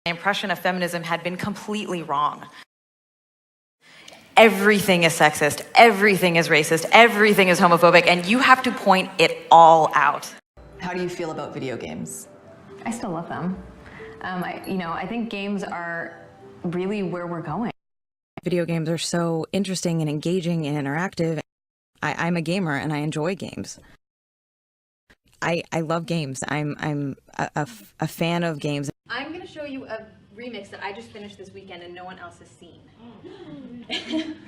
My impression of feminism had been completely wrong. Everything is sexist, everything is racist, everything is homophobic, and you have to point it all out. How do you feel about video games? I still love them. I think games are really where we're going. Video games are so interesting and engaging and interactive. I'm a gamer and I enjoy games. I love games. I'm a fan of games. I'm going to show you a remix that I just finished this weekend and no one else has seen.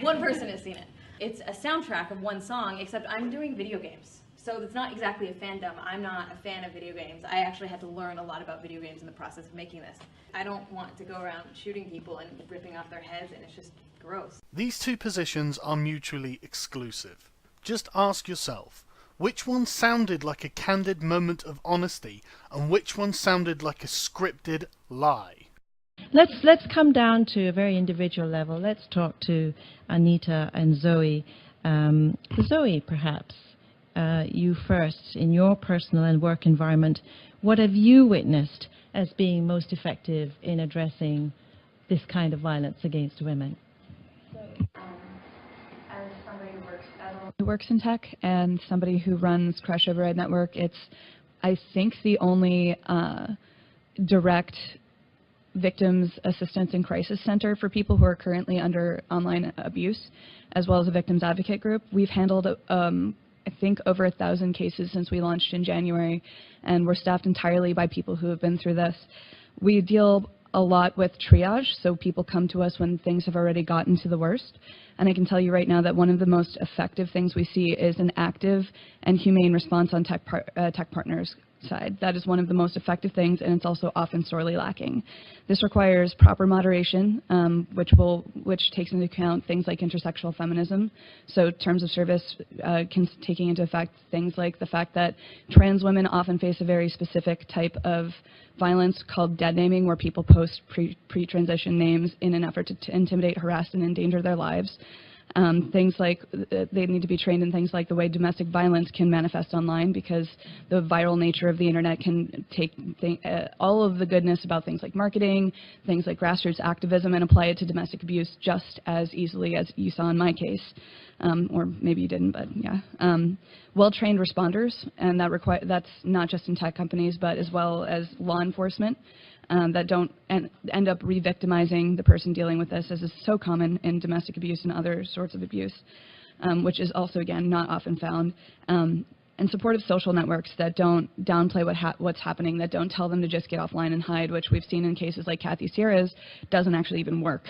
One person has seen it. It's a soundtrack of one song, except I'm doing video games. So it's not exactly a fandom. I'm not a fan of video games. I actually had to learn a lot about video games in the process of making this. I don't want to go around shooting people and ripping off their heads, and it's just gross. These two positions are mutually exclusive. Just ask yourself, which one sounded like a candid moment of honesty, and which one sounded like a scripted lie? Let's come down to a very individual level. Let's talk to Anita and Zoe. Zoe, perhaps, you first, in your personal and work environment, what have you witnessed as being most effective in addressing this kind of violence against women? As somebody who works in tech and somebody who runs Crash Override Network, it's, I think, the only direct victims assistance and crisis center for people who are currently under online abuse, as well as a victims advocate group. We've handled I think over 1,000 cases since we launched in January, and we're staffed entirely by people who have been through this. We deal a lot with triage, so people come to us when things have already gotten to the worst. And I can tell you right now that one of the most effective things we see is an active and humane response on tech partners' side. That is one of the most effective things, and it's also often sorely lacking. This requires proper moderation, which takes into account things like intersectional feminism. So terms of service taking into effect things like the fact that trans women often face a very specific type of violence called dead naming, where people post pre-transition names in an effort to intimidate, harass, and endanger their lives. Things like they need to be trained in things like the way domestic violence can manifest online, because the viral nature of the internet can take all of the goodness about things like marketing, things like grassroots activism, and apply it to domestic abuse just as easily as you saw in my case. Or maybe you didn't, but yeah. Well-trained responders, and that's not just in tech companies, but as well as law enforcement. That don't end up re-victimizing the person dealing with this, as is so common in domestic abuse and other sorts of abuse, which is also, again, not often found. And supportive social networks that don't downplay what's happening, that don't tell them to just get offline and hide, which we've seen in cases like Kathy Sierra's, doesn't actually even work.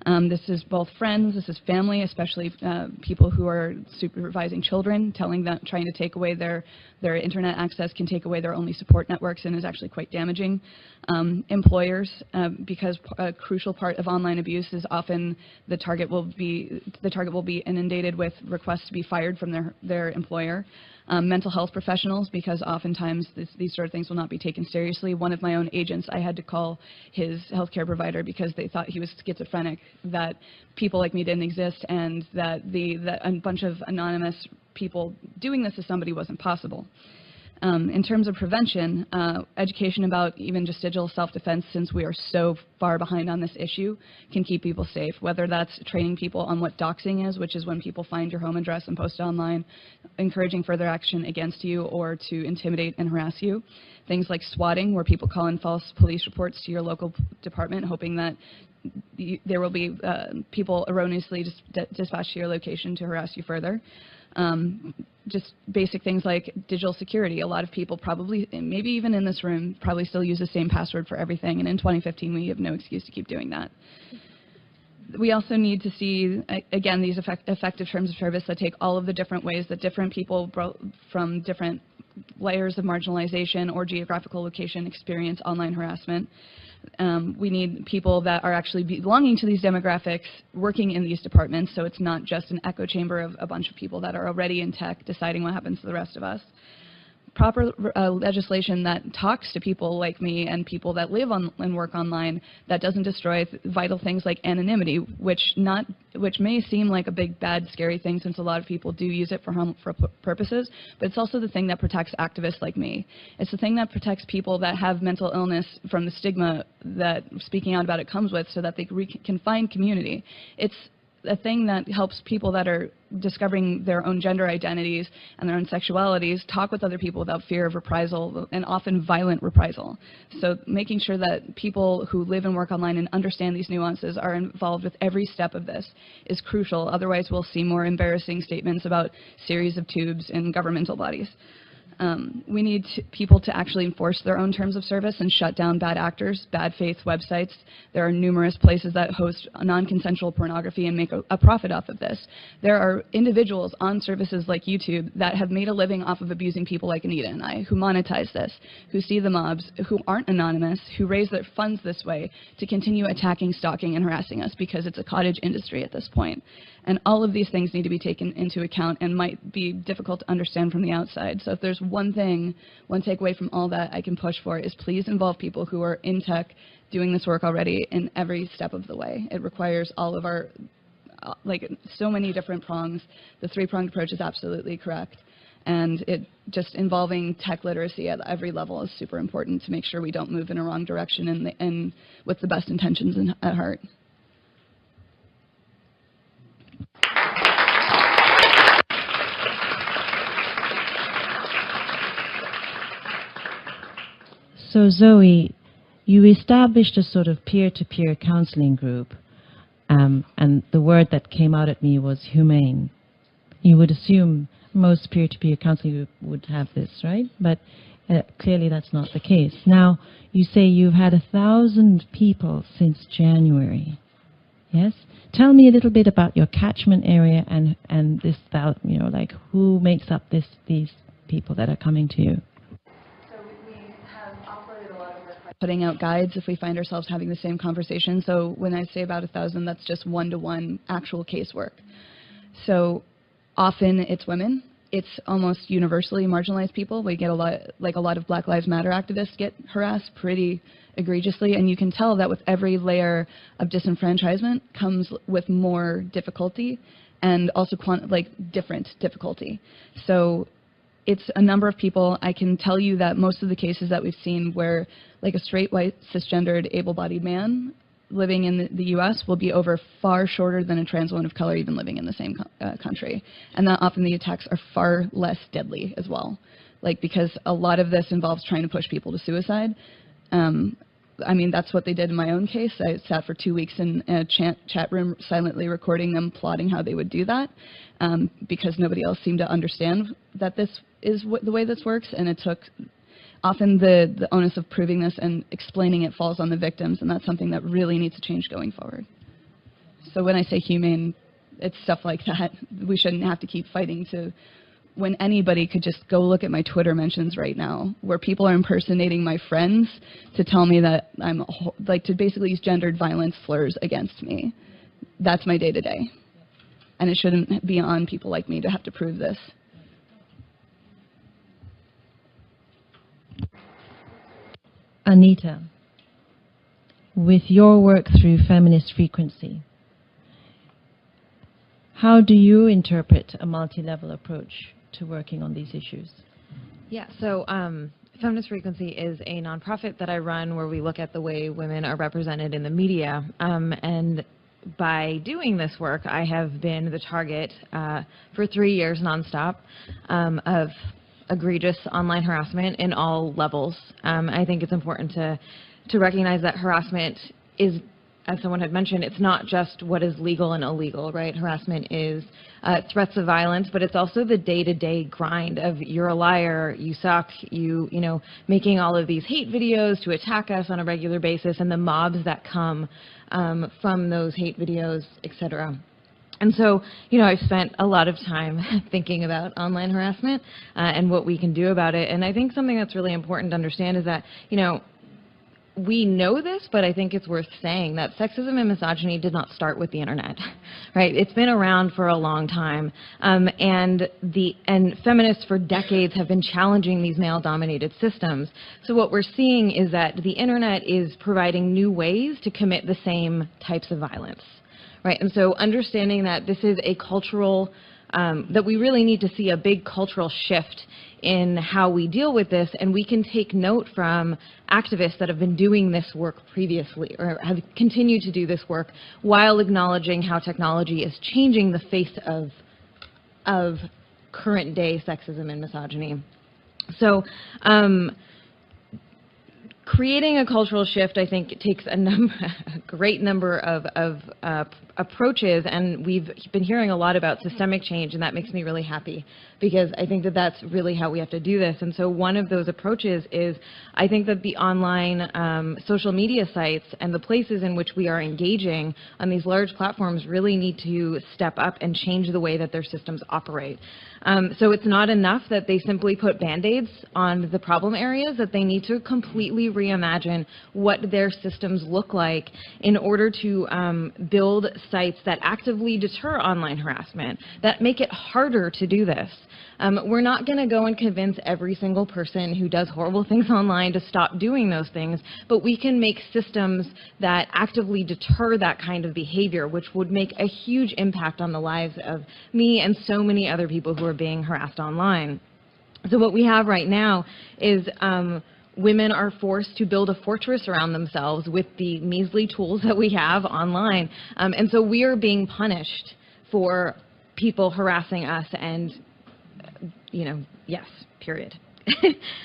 This is both friends, this is family, especially people who are supervising children, telling them, trying to take away their internet access can take away their only support networks and is actually quite damaging. Employers, because a crucial part of online abuse is often the target will be inundated with requests to be fired from their employer. Mental health professionals, because oftentimes these sort of things will not be taken seriously. One of my own agents, I had to call his healthcare provider because they thought he was schizophrenic, that people like me didn't exist, and that a bunch of anonymous people doing this to somebody wasn't possible. In terms of prevention, education about even just digital self-defense, since we are so far behind on this issue, can keep people safe, whether that's training people on what doxing is, which is when people find your home address and post it online, encouraging further action against you or to intimidate and harass you. Things like swatting, where people call in false police reports to your local department, hoping that there will be people erroneously dispatched to your location to harass you further. Just basic things like digital security. A lot of people probably, maybe even in this room, probably still use the same password for everything, and in 2015 we have no excuse to keep doing that. We also need to see, again, these effective terms of service that take all of the different ways that different people from different layers of marginalization or geographical location experience online harassment. We need people that are actually belonging to these demographics working in these departments, so it's not just an echo chamber of a bunch of people that are already in tech deciding what happens to the rest of us. proper legislation that talks to people like me and people that live on and work online, that doesn't destroy vital things like anonymity, which may seem like a big, bad, scary thing since a lot of people do use it for harmful purposes, but it's also the thing that protects activists like me. It's the thing that protects people that have mental illness from the stigma that speaking out about it comes with, so that they can find community. It's a thing that helps people that are discovering their own gender identities and their own sexualities talk with other people without fear of reprisal, and often violent reprisal. So making sure that people who live and work online and understand these nuances are involved with every step of this is crucial. Otherwise, we'll see more embarrassing statements about series of tubes in governmental bodies. We need people to actually enforce their own terms of service and shut down bad actors, bad faith websites. There are numerous places that host non-consensual pornography and make a profit off of this. There are individuals on services like YouTube that have made a living off of abusing people like Anita and I, who monetize this, who see the mobs, who aren't anonymous, who raise their funds this way to continue attacking, stalking, and harassing us because it's a cottage industry at this point. And all of these things need to be taken into account and might be difficult to understand from the outside. So if there's one thing, one takeaway from all that I can push for is please involve people who are in tech doing this work already in every step of the way. It requires all of our, like so many different prongs. The three-pronged approach is absolutely correct. And it just involving tech literacy at every level is super important to make sure we don't move in a wrong direction and with the best intentions at heart. So Zoe, you established a sort of peer-to-peer counseling group, and the word that came out at me was humane. You would assume most peer-to-peer counseling group would have this, right? But clearly that's not the case. Now, you say you've had 1,000 people since January, yes? Tell me a little bit about your catchment area and this, you know, like who makes up these people that are coming to you? Putting out guides if we find ourselves having the same conversation. So when I say about 1,000, that's just one-to-one actual casework. So often it's women. It's almost universally marginalized people. We get a lot of Black Lives Matter activists get harassed pretty egregiously, and you can tell that with every layer of disenfranchisement comes with more difficulty and also different difficulty. So it's a number of people. I can tell you that most of the cases that we've seen where like a straight, white, cisgendered, able-bodied man living in the U.S. will be over far shorter than a trans woman of color even living in the same country. And that often the attacks are far less deadly as well. Like, because a lot of this involves trying to push people to suicide. I mean, that's what they did in my own case. I sat for 2 weeks in a chat room silently recording them plotting how they would do that because nobody else seemed to understand that this is the way this works, and it took often the onus of proving this and explaining it falls on the victims, and that's something that really needs to change going forward. So when I say humane, it's stuff like that. We shouldn't have to keep fighting to, when anybody could just go look at my Twitter mentions right now, where people are impersonating my friends to tell me that I'm, like, to basically use gendered violence slurs against me. That's my day-to-day. And it shouldn't be on people like me to have to prove this. Anita, with your work through Feminist Frequency, how do you interpret a multi-level approach to working on these issues? Yeah, so Feminist Frequency is a nonprofit that I run where we look at the way women are represented in the media. And by doing this work, I have been the target for 3 years nonstop of egregious online harassment in all levels. I think it's important to recognize that harassment is, as someone had mentioned, it's not just what is legal and illegal, right? Harassment is threats of violence, but it's also the day-to-day grind of you're a liar, you suck, you know, making all of these hate videos to attack us on a regular basis, and the mobs that come from those hate videos, etc. And so, you know, I've spent a lot of time thinking about online harassment and what we can do about it. And I think something that's really important to understand is that, you know, we know this, but I think it's worth saying that sexism and misogyny did not start with the internet, right? It's been around for a long time, and feminists for decades have been challenging these male-dominated systems. So what we're seeing is that the internet is providing new ways to commit the same types of violence, right? And so understanding that this is a cultural, that we really need to see a big cultural shift in how we deal with this, and we can take note from activists that have been doing this work previously or have continued to do this work while acknowledging how technology is changing the face of current day sexism and misogyny. So creating a cultural shift, I think, takes a great number of approaches, and we've been hearing a lot about systemic change, and that makes me really happy because I think that that's really how we have to do this. And so one of those approaches is, I think that the online social media sites and the places in which we are engaging on these large platforms really need to step up and change the way that their systems operate. So it's not enough that they simply put Band-Aids on the problem areas, that they need to completely reimagine what their systems look like in order to build sites that actively deter online harassment, that make it harder to do this. We're not going to go and convince every single person who does horrible things online to stop doing those things, but we can make systems that actively deter that kind of behavior, which would make a huge impact on the lives of me and so many other people who are being harassed online. So what we have right now is women are forced to build a fortress around themselves with the measly tools that we have online. And so we are being punished for people harassing us, and, you know, yes, period.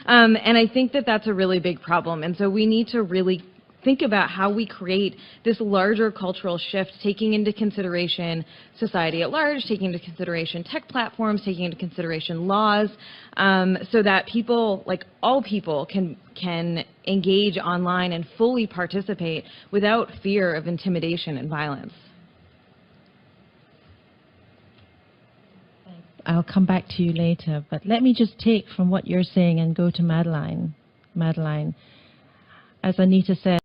And I think that that's a really big problem. And so we need to really think about how we create this larger cultural shift, taking into consideration society at large, taking into consideration tech platforms, taking into consideration laws, so that people, like all people, can engage online and fully participate without fear of intimidation and violence. I'll come back to you later, but let me just take from what you're saying and go to Madeline. Madeline, as Anita said,